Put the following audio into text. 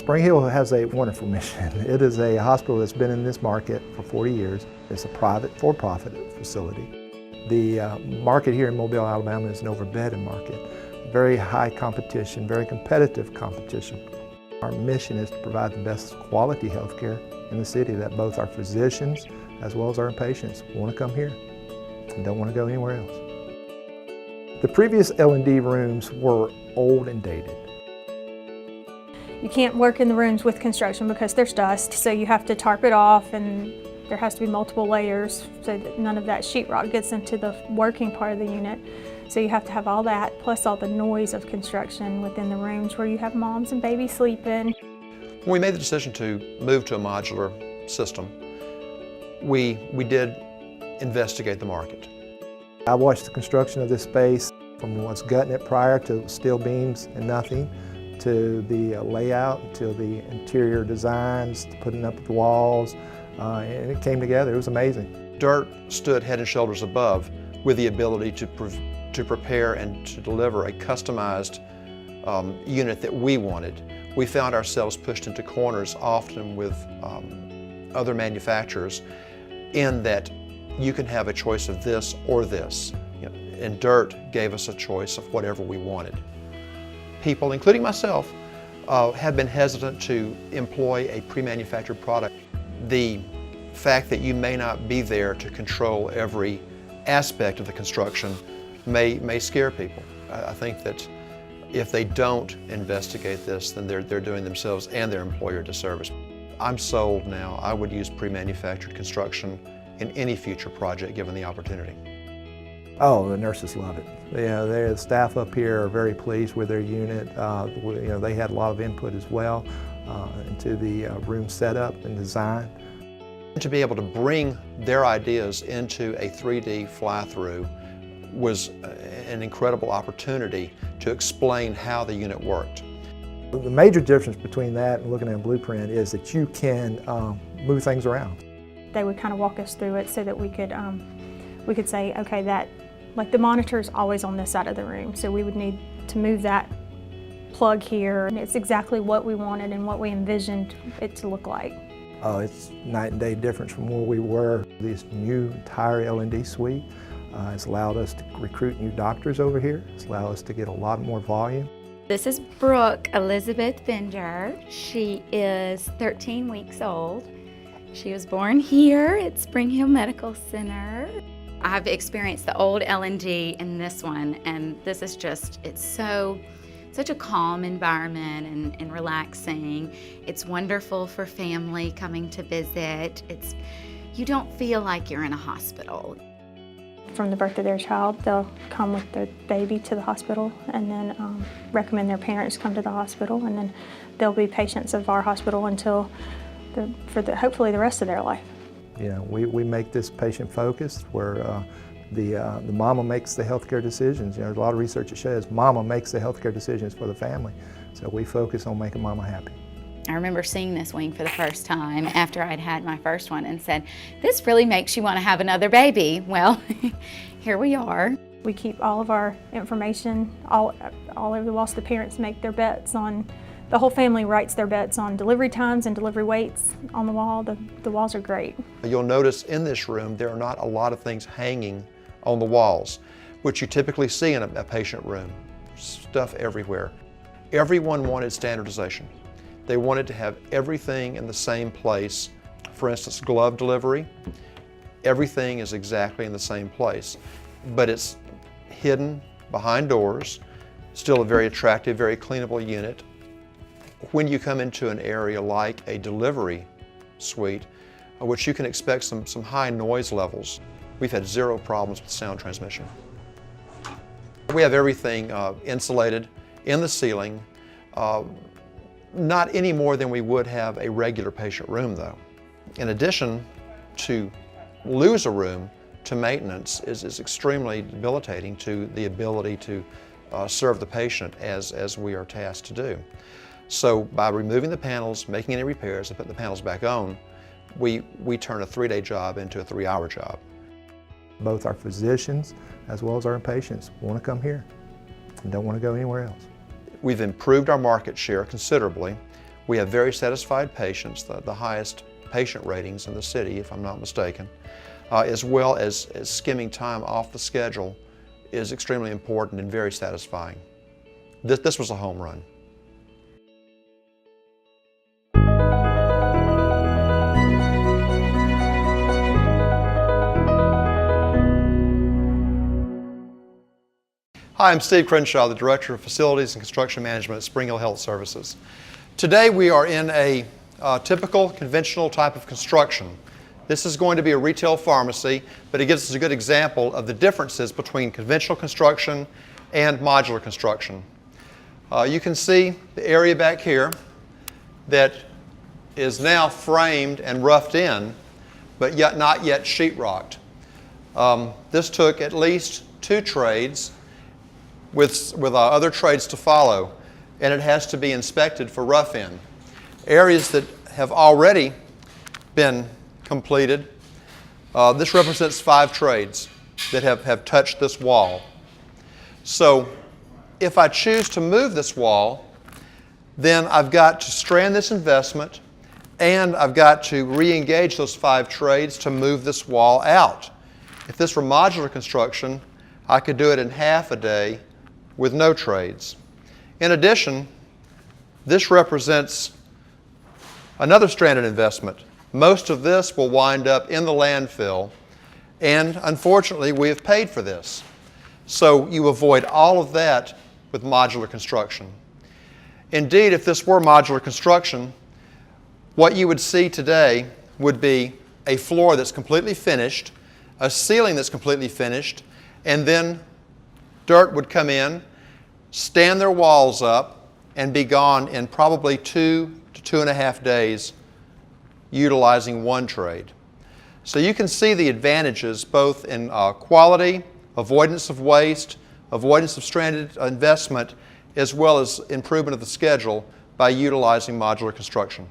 Springhill has a wonderful mission. It is a hospital that's been in this market for 40 years. It's a private, for-profit facility. The market here in Mobile, Alabama is an overbedded market. Very high competition, very competitive competition. Our mission is to provide the best quality health care in the city that both our physicians as well as our patients want to come here and don't want to go anywhere else. The previous L&D rooms were old and dated. You can't work in the rooms with construction because there's dust, so you have to tarp it off, and there has to be multiple layers so that none of that sheetrock gets into the working part of the unit. So you have to have all that, plus all the noise of construction within the rooms where you have moms and babies sleeping. When we made the decision to move to a modular system, we did investigate the market. I watched the construction of this space from what's gutting it prior to steel beams and nothing, to the layout, to the interior designs, to putting up the walls, and it came together. It was amazing. Dirt stood head and shoulders above with the ability to prepare and to deliver a customized unit that we wanted. We found ourselves pushed into corners often with other manufacturers in that you can have a choice of this or this. And Dirt gave us a choice of whatever we wanted. People, including myself, have been hesitant to employ a pre-manufactured product. The fact that you may not be there to control every aspect of the construction may scare people. I think that if they don't investigate this, then they're doing themselves and their employer a disservice. I'm sold now. I would use pre-manufactured construction in any future project given the opportunity. Oh, the nurses love it. The staff up here are very pleased with their unit. They had a lot of input as well into the room setup and design. To be able to bring their ideas into a 3D fly-through was an incredible opportunity to explain how the unit worked. The major difference between that and looking at a blueprint is that you can move things around. They would kind of walk us through it so that we could say, okay, like the monitor is always on this side of the room, so we would need to move that plug here. And it's exactly what we wanted and what we envisioned it to look like. It's night and day difference from where we were. This new entire L&D suite has allowed us to recruit new doctors over here. It's allowed us to get a lot more volume. This is Brooke Elizabeth Bender. She is 13 weeks old. She was born here at Springhill Medical Center. I've experienced the old L&D and this one, and this is just, it's such a calm environment and relaxing. It's wonderful for family coming to visit. You don't feel like you're in a hospital. From the birth of their child, they'll come with their baby to the hospital and then recommend their parents come to the hospital, and then they'll be patients of our hospital until hopefully the rest of their life. We make this patient focused where the mama makes the healthcare decisions. There's a lot of research that shows mama makes the healthcare decisions for the family. So we focus on making mama happy. I remember seeing this wing for the first time after I'd had my first one and said, this really makes you want to have another baby. Well, here we are. We keep all of our information all over the walls. The parents make their bets on, the whole family writes their bets on delivery times and delivery weights on the wall. The walls are great. You'll notice in this room there are not a lot of things hanging on the walls, which you typically see in a patient room. Stuff everywhere. Everyone wanted standardization. They wanted to have everything in the same place. For instance, glove delivery, everything is exactly in the same place, but it's hidden behind doors, still a very attractive, very cleanable unit. When you come into an area like a delivery suite, which you can expect some high noise levels, we've had zero problems with sound transmission. We have everything insulated in the ceiling, not any more than we would have a regular patient room though. In addition, to lose a room to maintenance is extremely debilitating to the ability to serve the patient as we are tasked to do. So by removing the panels, making any repairs, and putting the panels back on, we turn a 3-day job into a 3-hour job. Both our physicians as well as our patients want to come here and don't want to go anywhere else. We've improved our market share considerably. We have very satisfied patients, the highest patient ratings in the city, if I'm not mistaken, as well as skimming time off the schedule is extremely important and very satisfying. This was a home run. Hi, I'm Steve Crenshaw, the Director of Facilities and Construction Management at Springhill Health Services. Today we are in a typical conventional type of construction. This is going to be a retail pharmacy, but it gives us a good example of the differences between conventional construction and modular construction. You can see the area back here that is now framed and roughed in, but yet not yet sheetrocked. This took at least 2 trades with other trades to follow, and it has to be inspected for rough-in. Areas that have already been completed, this represents 5 trades that have touched this wall. So if I choose to move this wall, then I've got to strand this investment, and I've got to re-engage those 5 trades to move this wall out. If this were modular construction, I could do it in half a day with no trades. In addition, this represents another stranded investment. Most of this will wind up in the landfill, and unfortunately we have paid for this. So you avoid all of that with modular construction. Indeed, if this were modular construction, what you would see today would be a floor that's completely finished, a ceiling that's completely finished, and then dirt would come in, stand their walls up, and be gone in probably 2 to 2.5 days utilizing 1 trade. So you can see the advantages both in quality, avoidance of waste, avoidance of stranded investment, as well as improvement of the schedule by utilizing modular construction.